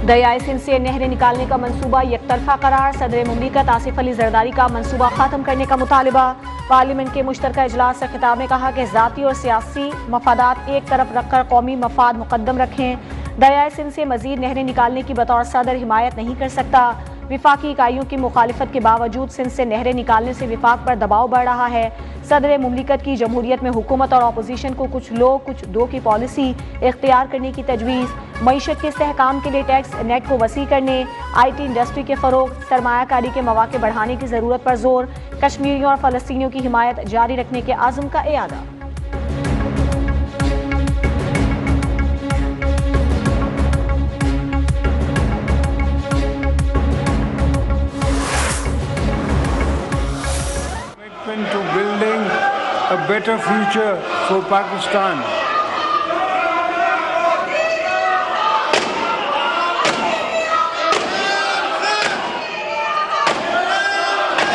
दरियाए सिंध से नहरें निकालने का मंसूबा यकतरफा करार। सदर मुमलिकत आसिफ अली जरदारी का मंसूबा खत्म करने का मुतालिबा। पार्लियामेंट के मुश्तरका इजलास से खिताब में कहा कि जाती और सियासी मफादात एक तरफ रखकर कौमी मफाद मुकद्दम रखें। दरियाए सिंध से मजीद नहरें निकालने की बतौर सदर हिमायत नहीं कर सकता। विफाकी इकाइयों की मुखालिफत के बावजूद सिंध से नहरें निकालने से विफाक पर दबाव बढ़ रहा है। सदर मुमलिकत की जमहूरियत में हुकूमत और अपोजिशन को कुछ लोग कुछ दो की पॉलिसी इख्तियार करने की तजवीज़। मईशत के इस्तेहकाम के लिए टैक्स नेट को वसी करने, IT इंडस्ट्री के फरोग, सरमायाकारी के मौके बढ़ाने की जरूरत पर जोर। कश्मीरियों और फलस्तीनियों की हिमायत जारी रखने के आज़म का इरादा। To building a better future for Pakistan.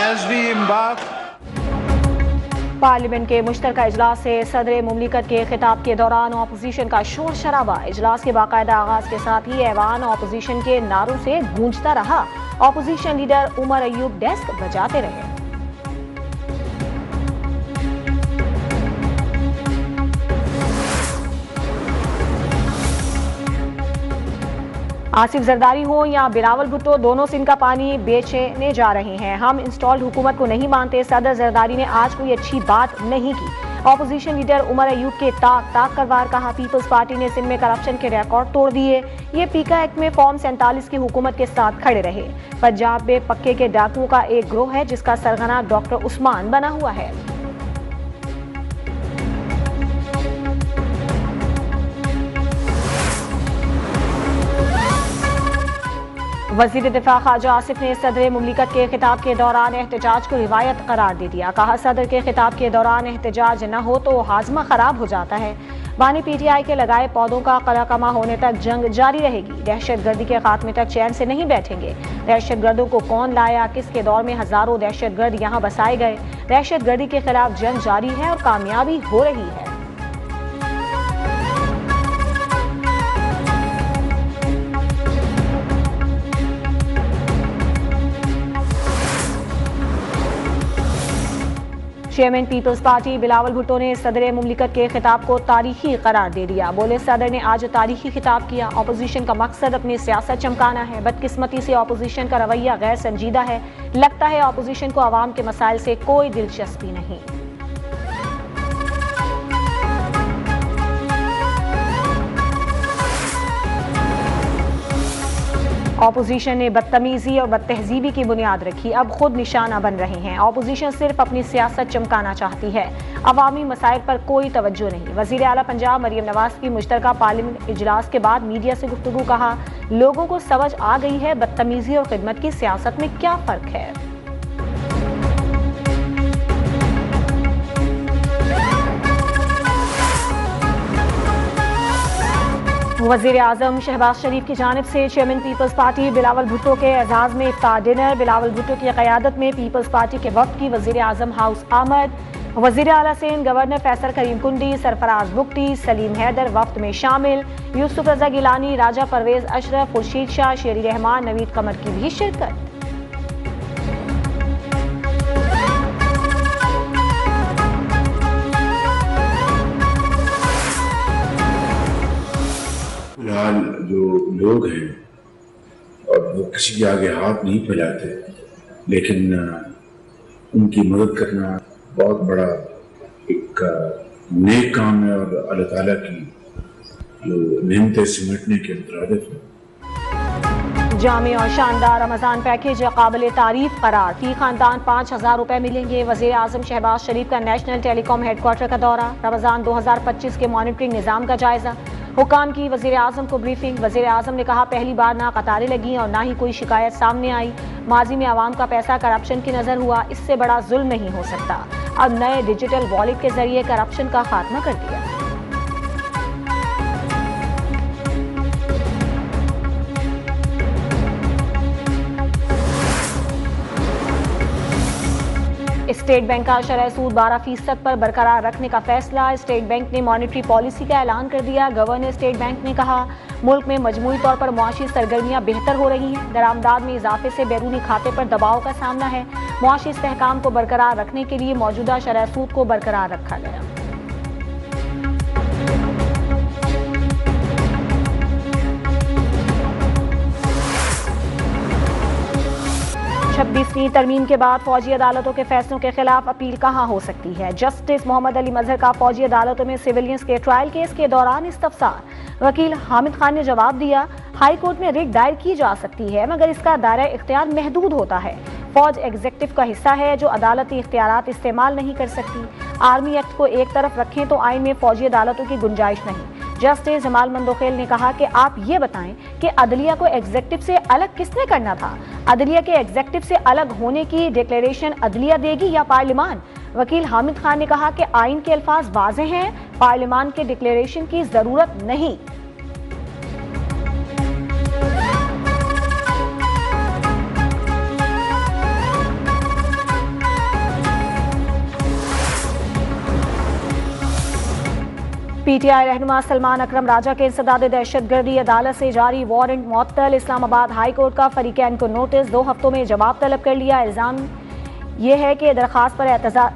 As we embark. Parliament के मुश्तरका इजलास से सदर मुमलिकत के खिताब के दौरान अपोजिशन का शोर शराबा। इजलास के बाकायदा आगाज के साथ ही ऐवान अपोजिशन के नारों से गूंजता रहा। Opposition leader Umar Ayub desk बजाते रहे। आसिफ जरदारी हो या बिलावल भुट्टो, दोनों सिंध का पानी बेचने जा रहे हैं। हम इंस्टॉल्ड हुकूमत को नहीं मानते। सदर जरदारी ने आज कोई अच्छी बात नहीं की। अपोजिशन लीडर उमर अयूब के ताक कर वार कहा। पीपल्स पार्टी ने सिंध में करप्शन के रिकॉर्ड तोड़ दिए। ये पीका एक्ट में फॉर्म 47 की हुकूमत के साथ खड़े रहे। पंजाब में पक्के के डाकुओं का एक ग्रोह है जिसका सरगना डॉक्टर उस्मान बना हुआ है। वज़ीर दिफा ख्वाजा आसिफ ने सदर मुमलिकत के खिताब के दौरान एहतजाज को रिवायत करार दे दिया। कहा, सदर के खिताब के दौरान एहतजाज न हो तो हाजमा खराब हो जाता है। बानी PTI के लगाए पौधों का कलाकमा होने तक जंग जारी रहेगी। दहशत गर्दी के खात्मे तक चैन से नहीं बैठेंगे। दहशत गर्दों को कौन लाया, किसके दौर में हजारों दहशत गर्द यहाँ बसाए गए। दहशत गर्दी के खिलाफ जंग जारी है और कामयाबी हो रही है। Chairman Peoples Party Bilawal Bhutto ने सदर मुमलिकत के खिताब को तारीखी करार दे दिया। बोले, सदर ने आज तारीखी खिताब किया। अपोजिशन का मकसद अपनी सियासत चमकाना है। बदकिस्मती से अपोजिशन का रवैया गैर संजीदा है। लगता है अपोजिशन को आवाम के मसाइल से कोई दिलचस्पी नहीं। अपोजिशन ने बदतमीजी और बदतहजीबी की बुनियाद रखी, अब खुद निशाना बन रहे हैं। अपोजिशन सिर्फ अपनी सियासत चमकाना चाहती है, अवामी मसाइल पर कोई तवज्जो नहीं। वज़ीर आला पंजाब मरियम नवाज की मुश्तरका पार्लियामेंट इजलास के बाद मीडिया से गुफ्तगू। कहा, लोगों को समझ आ गई है बदतमीजी और खिदमत की सियासत में क्या फर्क है। वज़ीर आज़म शहबाज शरीफ की जानिब से chairman Peoples Party Bilawal Bhutto के एजाज़ में इफ्तार डिनर। बिलावल भुट्टो की क़यादत में पीपल्स पार्टी के वक्त की वज़ीर आज़म हाउस आमद। वज़ीर आला सिंध गवर्नर फैसल करीम कुंडी, सरफराज बुगटी, सलीम हैदर वफ्त में शामिल। यूसुफ रज़ा गिलानी, राजा परवेज अशरफ, खुर्शीद शाह, शेरी रहमान, नवीद कमर की भी शिरकत। फिलहाल जो लोग हैं और वो किसी के आगे हाथ नहीं फैलाते, लेकिन उनकी मदद करना बहुत बड़ा एक नेक काम है और अल्लाह ताला की जो नेमतें सिमटने के मुताबिक है। जामे और शानदार रमजान पैकेज काबिल तारीफ करार। फी खानदान 5000 रुपए मिलेंगे। वज़ीर आज़म शहबाज शरीफ का नेशनल टेलीकॉम हेडक्वार्टर का दौरा। रमजान 2025 के मॉनिटरिंग निज़ाम का जायजा। हुकाम की वज़ीर आज़म को ब्रीफिंग। वज़ीर आज़म ने कहा, पहली बार ना कतारें लगी और ना ही कोई शिकायत सामने आई। माजी में आवाम का पैसा करप्शन की नज़र हुआ, इससे बड़ा जुल्म नहीं हो सकता। अब नए डिजिटल वॉलेट के जरिए करप्शन का खात्मा कर दिया। स्टेट बैंक का शरह सूद 12% पर बरकरार रखने का फैसला। स्टेट बैंक ने मॉनेटरी पॉलिसी का ऐलान कर दिया। गवर्नर स्टेट बैंक ने कहा, मुल्क में मजमूई तौर पर मुआशी सरगर्मियां बेहतर हो रही हैं। दरामदाद में इजाफे से बैरूनी खाते पर दबाव का सामना है। मुआशी इस्तेहकाम को बरकरार रखने के लिए मौजूदा शरह सूद को बरकरार रखा गया। 26वीं तरमीम के बाद फौजी अदालतों के फैसलों के खिलाफ अपील कहां हो सकती है। जस्टिस मोहम्मद अली मजहर का फौजी अदालतों में सिविलियंस के ट्रायल केस के दौरान इस्तफसार। वकील हामिद खान ने जवाब दिया, हाई कोर्ट में रिट दायर की जा सकती है मगर इसका दायरा इख्तियार महदूद होता है। फौज एग्जीक्यूटिव का हिस्सा है जो अदालती इख्तियारात इस्तेमाल नहीं कर सकती। आर्मी एक्ट को एक तरफ रखें तो आइन में फौजी अदालतों की गुंजाइश नहीं। जस्टिस जमाल मंदोखेल ने कहा कि आप ये बताएं कि अदलिया को एग्जीक्यूटिव से अलग किसने करना था। अदलिया के एग्जीक्यूटिव से अलग होने की डिक्लेरेशन अदलिया देगी या पार्लियामान। वकील हामिद खान ने कहा कि आइन के अल्फाज वाज़े हैं, पार्लियामान के डिक्लेरेशन की जरूरत नहीं। पीटीआई रहनुमा सलमान अकरम राजा के इंसदाद दहशतगर्दी अदालत से जारी वारंट मुअत्तल। इस्लामाबाद हाई कोर्ट का फरीकैन को नोटिस, 2 हफ्तों में जवाब तलब कर लिया। इल्जाम यह है कि दरखास्त पर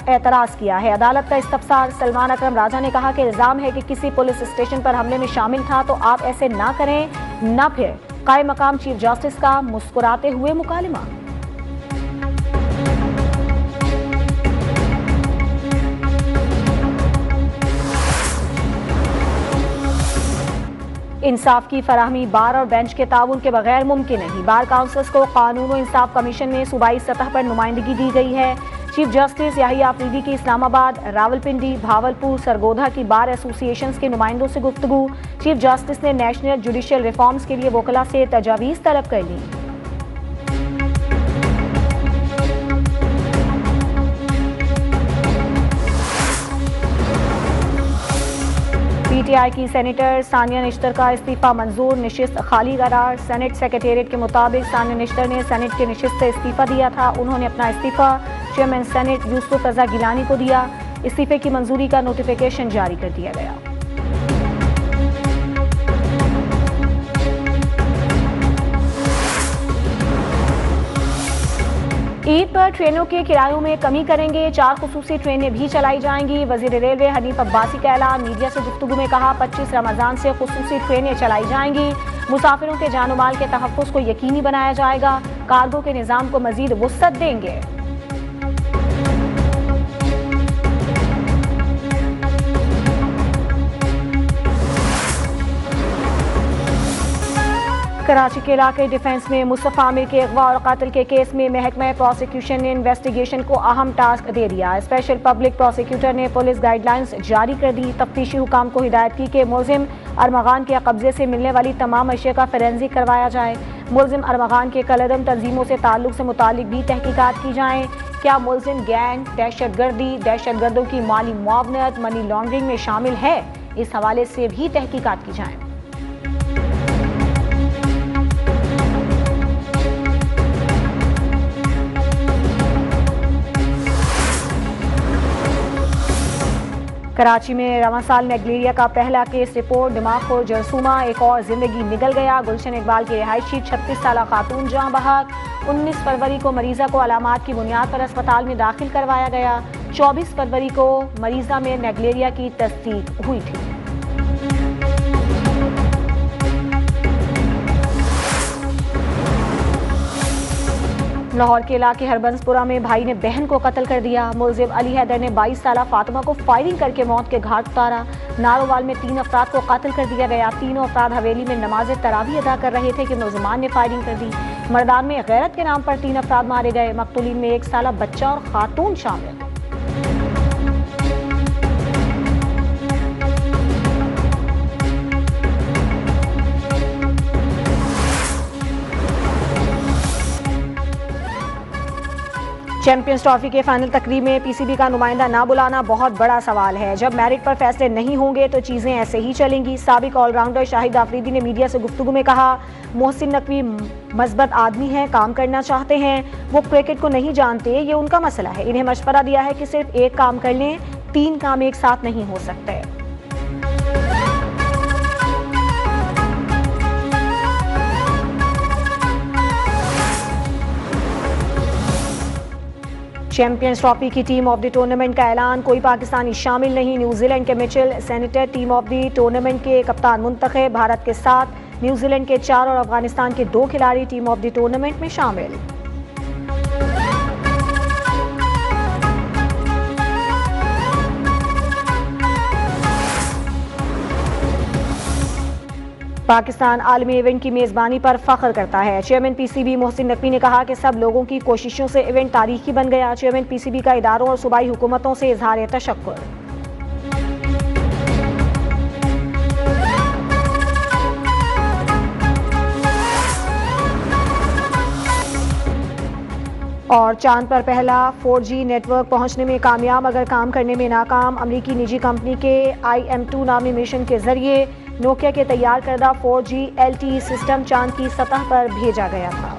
एतराज किया है। अदालत का इस्तफसार। सलमान अकरम राजा ने कहा कि इल्जाम है कि किसी पुलिस स्टेशन पर हमले में शामिल था तो आप ऐसे ना करें ना फिर। कायम मकाम चीफ जस्टिस का मुस्कुराते हुए मुकालिमा। इंसाफ की फराहमी बार और बेंच के ताउन के बगैर मुमकिन नहीं। बार काउंसिल्स को कानून और इंसाफ कमीशन में सूबाई सतह पर नुमाइंदगी दी गई है। चीफ जस्टिस याहिया अफरीदी की इस्लामाबाद, रावलपिंडी, भावलपुर, सरगोधा की बार एसोसिएशंस के नुमाइंदों से गुफ्तगू। चीफ जस्टिस ने नेशनल जुडिशियल रिफॉर्म्स के लिए वकला से तजावीज़ तलब कर ली। पीटीआई की सेनेटर सानिया निश्तर का इस्तीफा मंजूर, निशिस्त खाली करार। सेनेट सेक्रेटेरिएट के मुताबिक सानिया निश्तर ने सेनेट की निशिस्त से इस्तीफा दिया था। उन्होंने अपना इस्तीफा चेयरमैन सेनेट यूसुफ रजा गिलानी को दिया। इस्तीफे की मंजूरी का नोटिफिकेशन जारी कर दिया गया। ईद पर ट्रेनों के किरायों में कमी करेंगे, 4 खुसूसी ट्रेनें भी चलाई जाएंगी। वजीर रेलवे हनीफ अब्बासी का ऐलान। मीडिया से गुफ्तगू में कहा, 25 रमजान से खुसूसी ट्रेनें चलाई जाएंगी। मुसाफिरों के जानो माल के तहफ़्फ़ुज़ को यकीनी बनाया जाएगा। कार्गो के निज़ाम को मज़ीद वुसअत देंगे। कराची के इलाके डिफेंस में मुस्तफ़ा आमिर के अगवा और कत्ल के केस में महकमा प्रोसिक्यूशन ने इन्वेस्टिगेशन को अहम टास्क दे दिया। स्पेशल पब्लिक प्रोसिक्यूटर ने पुलिस गाइडलाइंस जारी कर दी। तफ्तीशी हुकाम को हिदायत की कि मुलजिम अरमगान के कब्जे से मिलने वाली तमाम अशिया का फोरेंसिक करवाया जाए। मुलजिम अरमगान के कलअदम तंजीमों से ताल्लुक से मुतालिक भी तहकीकात की जाएँ। क्या मुलजिम गैंग, दहशतगर्दी, दहशतगर्दों की माली मुआवनत, मनी लॉन्ड्रिंग में शामिल है, इस हवाले से भी तहकीकात की जाए। कराची में रवां साल मैलेरिया का पहला केस रिपोर्ट। दिमाग को जरसूमा, एक और जिंदगी निगल गया। गुलशन इकबाल की रिहायशी 36 साल खातून जहां बहक। 19 फरवरी को मरीजा को अलामात की बुनियाद पर अस्पताल में दाखिल करवाया गया। 24 फरवरी को मरीजा में मैलेरिया की तस्दीक हुई थी। लाहौर के इलाके हरबंसपुरा में भाई ने बहन को कत्ल कर दिया। मुलजिम अली हैदर ने 22 साला फातिमा को फायरिंग करके मौत के घाट उतारा। नारोवाल में 3 अफराद को कत्ल कर दिया गया। तीनों अफराद हवेली में नमाज तरावी अदा कर रहे थे कि मुलजिमान ने फायरिंग कर दी। मर्दान में गैरत के नाम पर 3 अफराद मारे गए। मकतूलीन में 1 साला बच्चा और खातून शामिल। चैंपियंस ट्रॉफी के फाइनल तकरीब में पीसीबी का नुमाइंदा ना बुलाना बहुत बड़ा सवाल है। जब मेरिट पर फैसले नहीं होंगे तो चीजें ऐसे ही चलेंगी। साबिक ऑलराउंडर शाहिद आफरीदी ने मीडिया से गुफ्तगू में कहा, मोहसिन नकवी मजबूत आदमी हैं, काम करना चाहते हैं, वो क्रिकेट को नहीं जानते, ये उनका मसला है। इन्हें मशवरा दिया है कि सिर्फ एक काम कर लें, 3 काम एक साथ नहीं हो सकते। चैंपियंस ट्रॉफी की टीम ऑफ द टूर्नामेंट का ऐलान, कोई पाकिस्तानी शामिल नहीं। न्यूजीलैंड के Mitchell senator team of the tournament के कप्तान मुंतखब। भारत के 7, न्यूजीलैंड के 4 और अफगानिस्तान के 2 खिलाड़ी टीम ऑफ द टूर्नामेंट में शामिल। पाकिस्तान आलमी इवेंट की मेजबानी पर फख्र करता है। चेयरमैन पीसीबी मोहसिन नकवी ने कहा कि सब लोगों की कोशिशों से इवेंट तारीखी बन गया। चेयरमैन पीसीबी का इदारों और सूबाई हुकूमतों से इजहार तशक्कुर। और चांद पर पहला 4G नेटवर्क पहुंचने में कामयाब मगर काम करने में नाकाम। अमरीकी निजी कंपनी के IM-2 नामी मिशन के जरिए नोकिया के तैयार करदा 4G LTE सिस्टम चांद की सतह पर भेजा गया था।